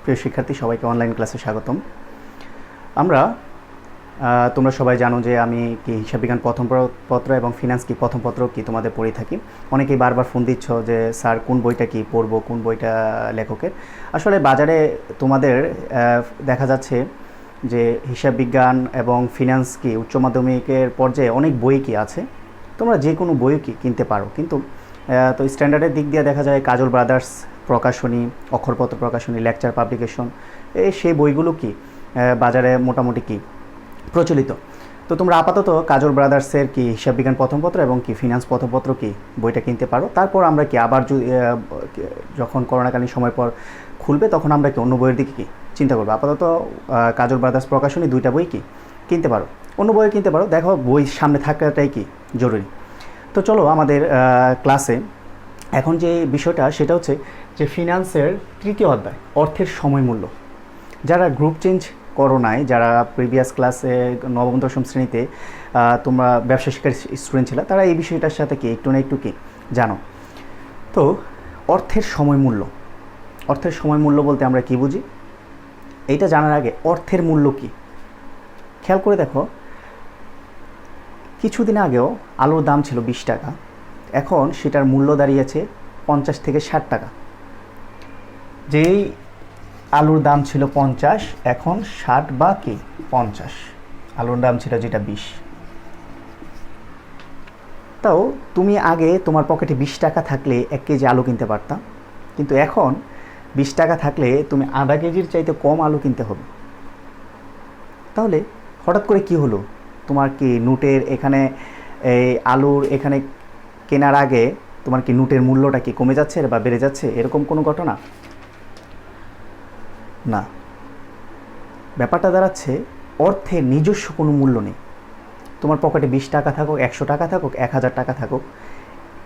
প্রিয় শিক্ষার্থী সবাইকে অনলাইন ক্লাসে স্বাগতম। আমরা তোমরা সবাই জানো যে আমি কি হিসাব বিজ্ঞান প্রথম পত্র এবং ফিনান্স কি প্রথম পত্র কি তোমাদের পড়ে থাকি। অনেকেই বারবার ফোন দিচ্ছ যে স্যার কোন বইটা কি পড়বো, কোন বইটা লেখকের। আসলে বাজারে তোমাদের দেখা যাচ্ছে যে হিসাব বিজ্ঞান এবং ফিনান্স কি উচ্চ মাধ্যমিকের পর্যায়ে অনেক বই কি আছে, তোমরা যে কোনো বই কি কিনতে পারো। কিন্তু তো স্ট্যান্ডার্ডের দিক দিয়ে দেখা যায় কাজল ব্রাদার্স প্রকাশনী, অক্ষরপত্র প্রকাশনী, লেকচার পাবলিকেশন, সেই বইগুলো কি বাজারে মোটামুটি কি প্রচলিত। তো তোমরা আপাতত কাজল ব্রাদার্সের কি হিসাব বিজ্ঞান প্রথম পত্র এবং কি ফিনান্স প্রথম পত্র কি বইটা কিনতে পারো। তারপর আমরা কি আবার যখন করোনাকালীন সময় পর খুলবে তখন আমরা কি অন্য বইয়ের দিকে কি চিন্তা করবো। আপাতত কাজল ব্রাদার্স প্রকাশনী দুইটা বই কি কিনতে পারো, অন্য বই কিনতে পারো। দেখো বই সামনে থাকাটাই কি জরুরি। তো চলো আমাদের ক্লাসে এখন যে বিষয়টা সেটা হচ্ছে যে ফিনান্সের তৃতীয় অধ্যায় অর্থের সময় মূল্য। যারা গ্রুপ চেঞ্জ করো নাই, যারা প্রিভিয়াস ক্লাসে নবম দশম শ্রেণীতে তোমরা ব্যবসা শিক্ষার স্টুডেন্ট ছিল, তারা এই বিষয়টার সাথে কি একটু না একটু কি জানো। তো অর্থের সময় মূল্য, অর্থের সময় মূল্য বলতে আমরা কি বুঝি এইটা জানার আগে অর্থের মূল্য কি খেয়াল করে দেখো। কিছুদিন আগেও আলুর দাম ছিল 20 টাকা, এখন সেটার মূল্য দাঁড়িয়েছে 50 থেকে 60 টাকা। যেই আলুর দাম ছিল 50, এখন 60 বা কি 50। আলুর দাম ছিল যেটা 20। তাও তুমি আগে তোমার পকেটে 20 টাকা থাকলে 1 কেজি আলু কিনতে পারতাম, কিন্তু এখন 20 টাকা থাকলে তুমি আধা কেজির চাইতে কম আলু কিনতে হবে। তাহলে হঠাৎ করে কি হলো, তোমার কি নোটের এখানে এই আলুর এখানে কেনার আগে তোমার কি নোটের মূল্যটা কি কমে যাচ্ছে বা বেড়ে যাচ্ছে, এরকম কোনো ঘটনা না। ব্যাপারটা দাঁড়াচ্ছে অর্থের নিজস্ব কোনো মূল্য নেই। তোমার পকেটে 20 টাকা থাকুক, 100 টাকা থাকুক, 1000 টাকা থাকুক,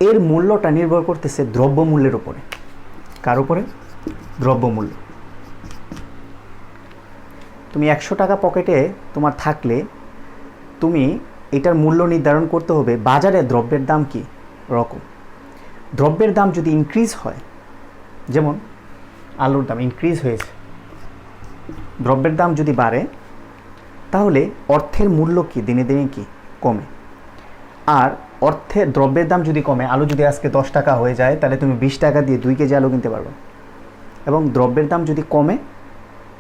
এর মূল্যটা নির্ভর করতেছে দ্রব্যমূল্যের উপরে। কার উপরে? দ্রব্যমূল্য। তুমি 100 টাকা পকেটে তোমার থাকলে তুমি এটার মূল্য নির্ধারণ করতে হবে বাজারে দ্রব্যের দাম কি রকম। দ্রব্যের দাম যদি ইনক্রিজ হয়, যেমন আলুর দাম ইনক্রিজ হয়েছে, দ্রব্যের দাম যদি বাড়ে তাহলে অর্থের মূল্য কি দিনে দিনে কি কমে। আর অর্থের দ্রব্যের দাম যদি কমে, আলু যদি আজকে 10 টাকা হয়ে যায় তাহলে তুমি 20 টাকা দিয়ে 2 কেজি আলু কিনতে পারবে। এবং দ্রব্যের দাম যদি কমে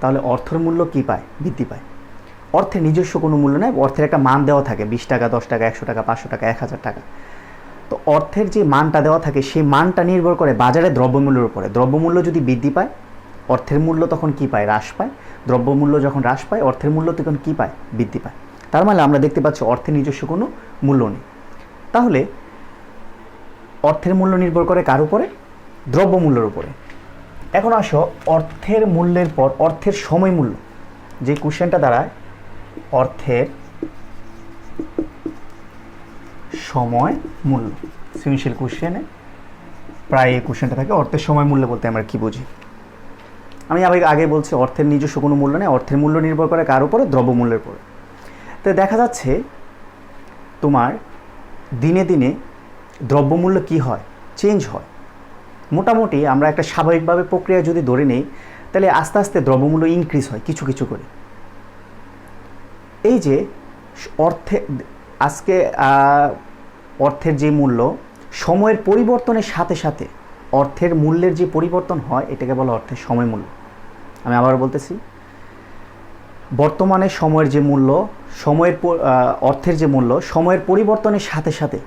তাহলে অর্থের মূল্য কি পায়? বৃদ্ধি পায়। অর্থের নিজস্ব কোনো মূল্য নেই, অর্থের একটা মান দেওয়া থাকে, 20 টাকা, 10 টাকা, 100 টাকা, 500 টাকা, 1000 টাকা। তো অর্থের যে মানটা দেওয়া থাকে সেই মানটা নির্ভর করে বাজারে দ্রব্যমূল্যের উপরে। দ্রব্যমূল্য যদি বৃদ্ধি পায় অর্থের মূল্য তখন কি পায়? হ্রাস পায়। দ্রব্যমূল্য যখন হ্রাস পায় অর্থের মূল্য তখন কি পায়? বৃদ্ধি পায়। তার মানে আমরা দেখতে পাচ্ছি অর্থের নিজস্ব কোনো মূল্য নেই। তাহলে অর্থের মূল্য নির্ভর করে কার উপরে? দ্রব্যমূল্যের উপরে। এখন আসো অর্থের মূল্যের পর অর্থের সময় মূল্য। যে কোশ্চেনটা দাঁড়ায় অর্থের সময় মূল্য, সৃজনশীল কোশ্চেনে প্রায় এই কোশ্চেনটা থাকে। অর্থের সময় মূল্য বলতে আমরা কি বুঝি? আমি আগে বলছি অর্থের নিজস্ব কোনো মূল্য নেই, অর্থের মূল্য নির্ভর করে কার উপরে? দ্রব্যমূল্যের উপরে। তো দেখা যাচ্ছে তোমার দিনে দিনে দ্রব্যমূল্য কি হয়? চেঞ্জ হয়। মোটামুটি আমরা একটা স্বাভাবিকভাবে প্রক্রিয়া যদি ধরে নিই তাহলে আস্তে আস্তে দ্রব্যমূল্য ইনক্রিজ হয় কিছু কিছু করে। এই যে আজকে অর্থের যে মূল্য সময়ের পরিবর্তনের সাথে সাথে অর্থের মূল্যের যে পরিবর্তন হয় এটাকে বলা অর্থের সময় মূল্য। আমি আবার বলতেছি, বর্তমানে সময়ের যে মূল্য, অর্থের যে মূল্য সময়ের পরিবর্তনের সাথে সাথে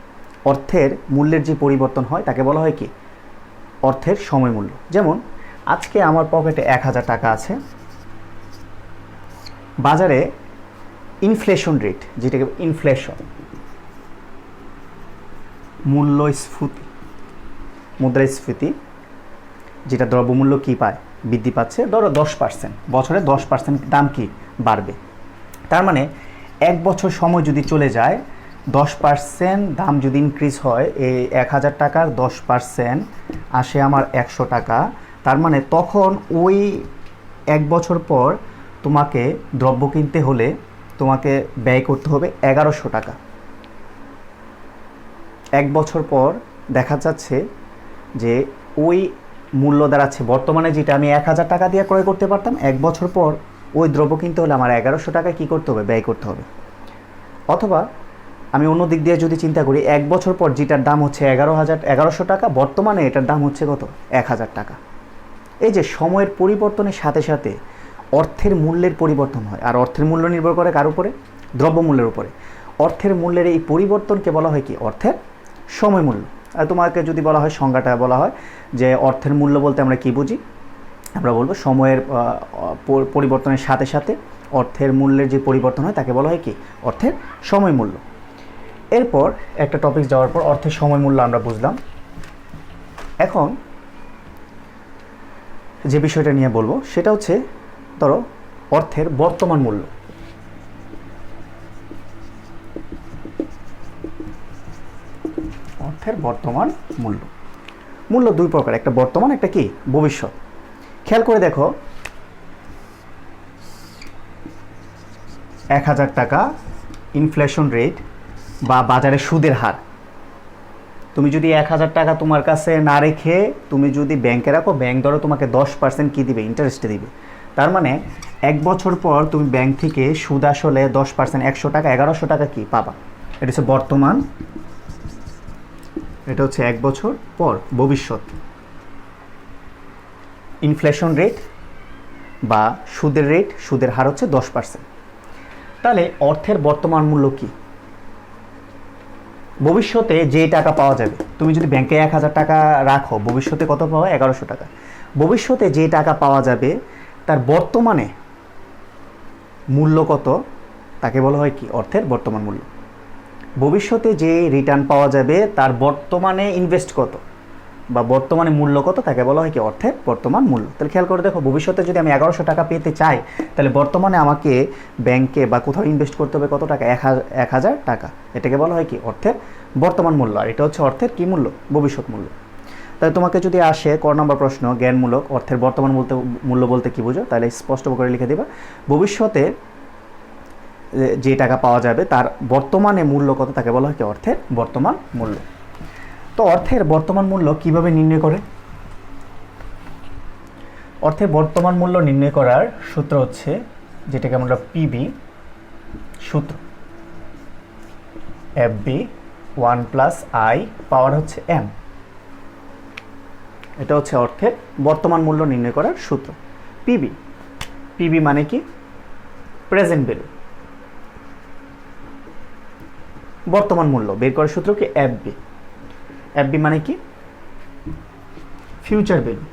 অর্থের মূল্যের যে পরিবর্তন হয় তাকে বলা হয় কি? অর্থের সময় মূল্য। যেমন আজকে আমার পকেটে 1000 টাকা আছে, বাজারে ইনফ্লেশন রেট, যেটাকে ইনফ্লেশন মূল্যস্ফীতি, মুদ্রাস্ফীতি, যেটা দ্রব্যমূল্য কি পায়? বৃদ্ধি পাচ্ছে। ধরো 10%, বছরে 10% দাম কি বাড়বে। তার মানে 1 বছর সময় যদি চলে যায়, 10% দাম যদি ইনক্রিজ হয়, এই 1000 টাকার 10% আসে আমার 100 টাকা। তার মানে তখন ওই 1 বছর পর তোমাকে দ্রব্য কিনতে হলে তোমাকে ব্যয় করতে হবে 1100 টাকা। 1 বছর পর দেখা যাচ্ছে যে ওই মূল্য দাঁড়াচ্ছে বর্তমানে যেটা আমি 1000 টাকা দিয়ে ক্রয় করতে পারতাম, 1 বছর পর ওই দ্রব্য কিনতে হলে আমার 1100 টাকা কী করতে হবে, ব্যয় করতে হবে। অথবা আমি অন্য দিক দিয়ে যদি চিন্তা করি, 1 বছর পর যেটার দাম হচ্ছে 1100 টাকা, বর্তমানে এটার দাম হচ্ছে কত, 1000 টাকা। এই যে সময়ের পরিবর্তনের সাথে সাথে অর্থের মূল্যের পরিবর্তন হয়, আর অর্থের মূল্য নির্ভর করে কার উপরে, দ্রব্যমূল্যের উপরে। অর্থের মূল্যের এই পরিবর্তনকে বলা হয় কি, অর্থের সময় মূল্য। আর তোমাকে যদি বলা হয়, সংজ্ঞাটা বলা হয় যে অর্থের মূল্য বলতে আমরা কি বুঝি, আমরা বলবো সময়ের পরিবর্তনের সাথে সাথে অর্থের মূল্যের যে পরিবর্তন হয় তাকে বলা হয় কি, অর্থের সময় মূল্য। এরপর একটা টপিক যাওয়ার পর অর্থের সময় মূল্য আমরা বুঝলাম। এখন যে বিষয়টা নিয়ে বলবো সেটা হচ্ছে, ধরো অর্থের বর্তমান মূল্য। অর্থের বর্তমান মূল্য, মূল্য দুই প্রকার, একটা বর্তমান, একটা কি, ভবিষ্যৎ। খেয়াল করে দেখো, 1000 টাকা ইনফ্লেশন রেট বা বাজারে সুদের হার। তুমি যদি 1000 টাকা তোমার কাছে না রেখে তুমি যদি ব্যাংকে রাখো, ব্যাংক ধরো তোমাকে 10% কী দিবে, ইন্টারেস্টে দিবে। তার মানে 1 বছর পর তুমি ব্যাংক থেকে সুদ আসলে 10%, 100 টাকা, 1100 টাকা কি পাবা। এটা হচ্ছে বর্তমান, এটা হচ্ছে 1 বছর পর ভবিষ্যৎ। ইনফ্লেশন রেট বা সুদের রেট, সুদের হার হচ্ছে 10%। তাহলে অর্থের বর্তমান মূল্য কি, ভবিষ্যতে যে টাকা পাওয়া যাবে। তুমি যদি ব্যাংকে 1000 টাকা রাখো, ভবিষ্যতে কত পাওয়া, 1100 টাকা। ভবিষ্যতে যে টাকা পাওয়া যাবে তার বর্তমানে মূল্য কত, তাকে বলা হয় কি, অর্থের বর্তমান মূল্য। ভবিষ্যতে যে রিটার্ন পাওয়া যাবে তার বর্তমানে ইনভেস্ট কত বা বর্তমানে মূল্য কত, তাকে বলা হয় কি, অর্থের বর্তমান মূল্য। তাহলে খেয়াল করে দেখো, ভবিষ্যতে যদি আমি 1100 টাকা পেতে চাই, তাহলে বর্তমানে আমাকে ব্যাংকে বা কোথাও ইনভেস্ট করতে হবে কত টাকা, 1000 টাকা। এটাকে বলা হয় কি, অর্থের বর্তমান মূল্য। আর এটা হচ্ছে অর্থের কি মূল্য, ভবিষ্যৎ মূল্য। তাহলে তোমাকে যদি আসে ক নম্বর প্রশ্ন, জ্ঞানমূলক, অর্থের বর্তমান মূল্য বলতে কি বুঝো, তাহলে স্পষ্ট করে লিখে দেবা, ভবিষ্যতে যে টাকা পাওয়া যাবে তার বর্তমানে মূল্য কত, তাকে বলা হয় কি, অর্থের বর্তমান মূল্য। তো অর্থের বর্তমান মূল্য কিভাবে নির্ণয় করে? অর্থের বর্তমান মূল্য নির্ণয় করার সূত্র হচ্ছে, যেটাকে আমরা পিবি সূত্র, এফবি 1+i পাওয়ার হচ্ছে m। এটা হচ্ছে অর্থের বর্তমান মূল্য নির্ণয় করার সূত্র, পিবি। পিবি মানে কি, প্রেজেন্ট ভ্যালু। বর্তমান মূল্য বের করার সূত্র কি, এফবি। এফবি মানে কি, ফিউচার ভ্যালু।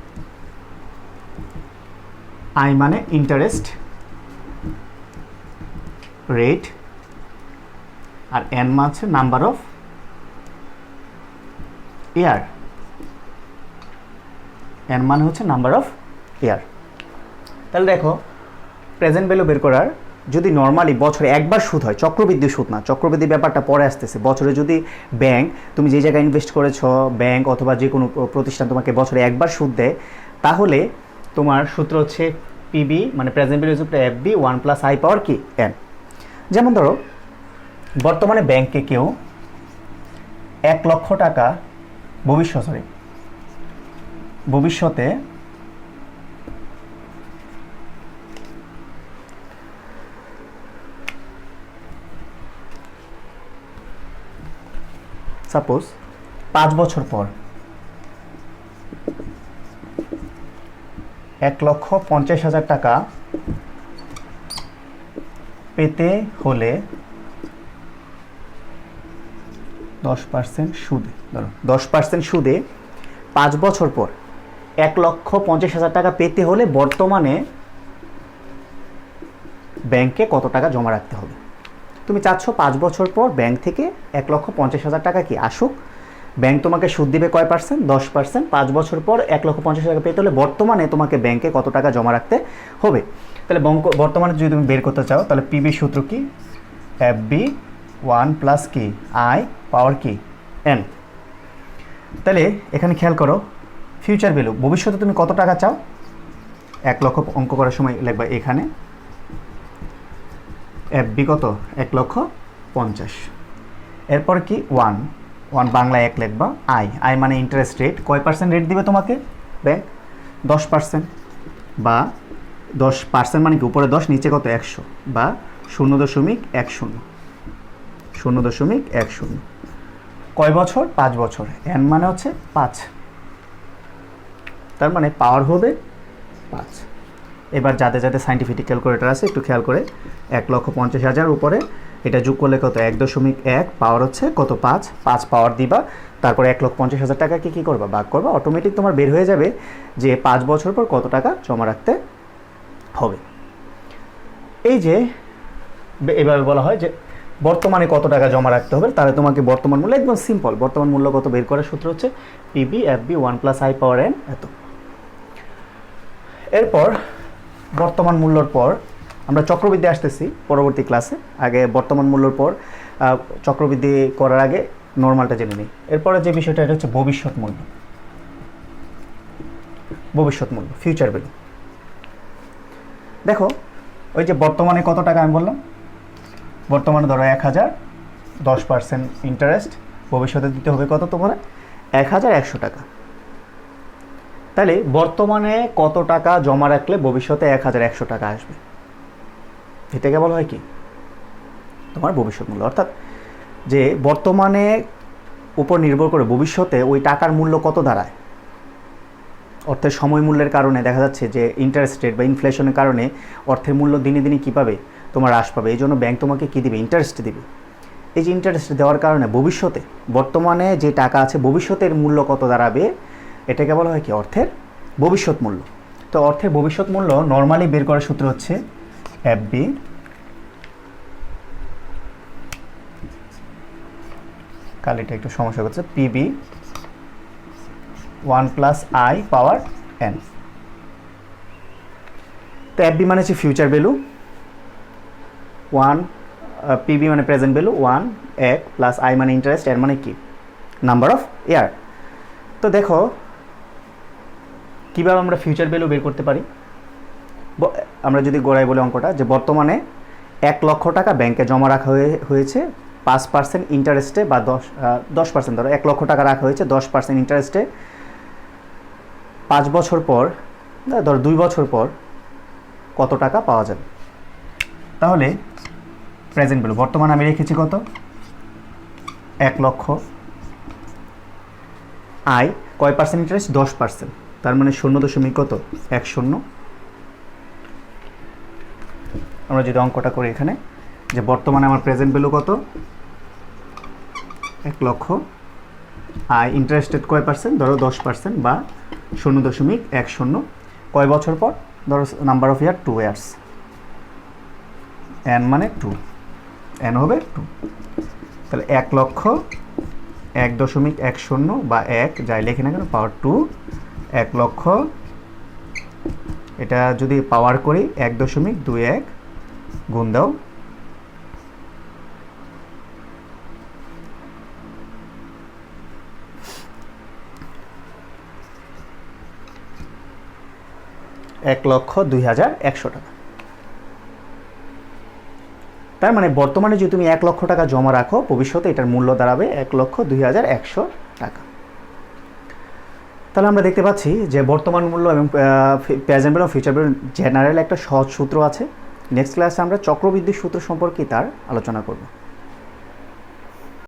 আই মানে ইন্টারেস্ট রেট, আর এন মানে হচ্ছে নাম্বার অফ ইয়ার। এন মানে হচ্ছে নাম্বার অফ ইয়ার। তাহলে দেখো, প্রেজেন্ট ভ্যালু বের করার যদি নর্মালি বছরে একবার সুদ হয়, চক্রবৃদ্ধি সুদ না, চক্রবৃদ্ধি ব্যাপারটা পরে আসতেছে। বছরে যদি ব্যাংক, তুমি যে জায়গায় ইনভেস্ট করেছো, ব্যাংক অথবা যে কোনো প্রতিষ্ঠান তোমাকে বছরে একবার সুদ দেয়, তাহলে তোমার সূত্র হচ্ছে পিবি মানে present value is FB 1+i power কি, এন। যেমন ধরো, বর্তমানে ব্যাংকে কেউ 1 লক্ষ টাকা ভবিষ্যতে সাপোজ 5 বছর পর 1,50,000 টাকা পেতে হলে 10% সুদে, ধরো 10% সুদে 5 বছর পর 1,50,000 টাকা পেতে হলে বর্তমানে ব্যাংকে কত টাকা জমা রাখতে হবে। তুমি চাচ্ছ 5 বছর পর ব্যাংক থেকে 1,50,000 টাকা কি আসুক, ব্যাংক তোমাকে সুদ দিবে কয় পার্সেন্ট, 10%। 5 বছর পর 1,50,000 টাকা পেতে হলে বর্তমানে তোমাকে ব্যাংকে কত টাকা জমা রাখতে হবে। তাহলে বর্তমানে যদি তুমি বের করতে চাও, তাহলে পিবি সূত্র কি, এফবি 1+ কি, আই পাওয়ার কি, এন। তাহলে এখানে খেয়াল করো, ফিউচার ভ্যালু, ভবিষ্যতে তুমি কত টাকা চাও, 1 লক্ষ অঙ্ক করার সময় লিখবা এখানে, এফবি কত, 1,50,000। এরপর কি, 1 বাংলায় 1 লিখবা, আই মানে ইন্টারেস্ট রেট, কয় পার্সেন্ট রেট দিবে তোমাকে ব্যাংক, 10%, বা 10% মানে কি উপরে 10 নিচে কত 100, বা 0.10, 0.10। কয় বছর? 5 বছর। n মানে হচ্ছে 5, তার মানে পাওয়ার হবে 5। এবার যাদের যাদের সাইন্টিফিক ক্যালকুলেটর আছে একটু খেয়াল করে, 1,50,000 উপরে এটা যোগ করলে কত 1.1, পাওয়ার হচ্ছে কত 5, 5 পাওয়ার দিবা, তারপরে 1,50,000 টাকাকে কী করবা ভাগ করবা, অটোমেটিক তোমার বের হয়ে যাবে যে 5 বছর পর কত টাকা জমা রাখতে হবে। এই যে এভাবে বলা হয় যে বর্তমানে কত টাকা জমা রাখতে হবে, তাহলে তোমাকে বর্তমান মূল্য একদম সিম্পল, বর্তমান মূল্য কত বের করার সূত্র হচ্ছে PB FB 1 + i power n এত। এরপর বর্তমান মূল্যর পর আমরা চক্রবৃদ্ধি আসতেছি পরবর্তী ক্লাসে, আগে বর্তমান মূল্যর পর চক্রবৃদ্ধি করার আগে নর্মালটা জেনে নিই। এরপরে যে বিষয়টা এটা হচ্ছে ভবিষ্যৎ মূল্য, ভবিষ্যৎ মূল্য ফিউচার ভ্যালু। দেখো ওই যে বর্তমানে কত টাকা আমি বললাম, বর্তমানে ধরো 1,000, 10% ইন্টারেস্ট, ভবিষ্যতে দিতে হবে কত তোমার 1,100 টাকা। তাহলে বর্তমানে কত টাকা জমা রাখলে ভবিষ্যতে 1,100 টাকা আসবে, এটাকে বলা হয় কি তোমার ভবিষ্যৎ মূল্য। অর্থাৎ যে বর্তমানে উপর নির্ভর করে ভবিষ্যতে ওই টাকার মূল্য কত দাঁড়ায়। অর্থের সময় মূল্যের কারণে দেখা যাচ্ছে যে ইন্টারেস্ট রেট বা ইনফ্লেশনের কারণে অর্থের মূল্য দিনে দিনে কী পাবে তোমার হ্রাস পাবে, এই জন্য ব্যাংক তোমাকে কী দিবে ইন্টারেস্ট দিবে। এই যে ইন্টারেস্ট দেওয়ার কারণে ভবিষ্যতে বর্তমানে যে টাকা আছে ভবিষ্যতের মূল্য কত দাঁড়াবে, এটাকে বলা হয় কি অর্থের ভবিষ্যৎ মূল্য। তো অর্থের ভবিষ্যৎ মূল্য নর্মালি বের করার সূত্র হচ্ছে এফবি কালিটা একটু সমস্যা করছে, পিবি 1 + i পাওয়ার n। তো এফবি মানে হচ্ছে ফিউচার ভ্যালু, 1 পিবি মানে প্রেজেন্ট ভ্যালু, 1 1 + i মানে ইন্টারেস্ট, n মানে কি নাম্বার অফ ইয়ার। তো দেখো কীভাবে আমরা ফিউচার ভ্যালু বের করতে পারি। আমরা যদি গোড়ায় বলি অঙ্কটা, যে বর্তমানে 1 লক্ষ টাকা ব্যাংকে জমা রাখা হয়েছে 5% ইন্টারেস্টে, বা 10% ধরো 1 লক্ষ টাকা রাখা হয়েছে 10% ইন্টারেস্টে, 5 বছর পর ধরো 2 বছর পর কত টাকা পাওয়া যাবে। তাহলে প্রেজেন্ট ভ্যালু বর্তমানে আমি রেখেছি কত 1 লক্ষ, আই কয় পার্সেন্ট ইন্টারেস্ট 10%, তার মানে 0.10। আমরা যদি অঙ্কটা করি এখানে, যে বর্তমানে আমার প্রেজেন্ট ভ্যালু কত 1 লক্ষ, আই ইন্টারেস্টেড কয় পার্সেন্ট ধরো 10%, বা 0.10, কয় বছর পর ধরো number of year 2 years, n মানে 2, n হবে 2। তাহলে 1 লক্ষ 1.10 বা 1 যাই লেখে না কেন পাওয়ার 2, 1 লক্ষ, এটা যদি পাওয়ার করি 1.21 গুণ দাও, $1,02,100 টাকা। তার মানে বর্তমানে যদি তুমি 1 লক্ষ টাকা জমা রাখো ভবিষ্যতে এটার মূল্য দাঁড়াবে 1,02,100 টাকা। তাহলে আমরা দেখতে পাচ্ছি যে বর্তমান মূল্য এবং present value future value general একটা সহজ সূত্র আছে। নেক্সট ক্লাসে আমরা চক্রবৃদ্ধি সূত্র সম্পর্কে তার আলোচনা করব।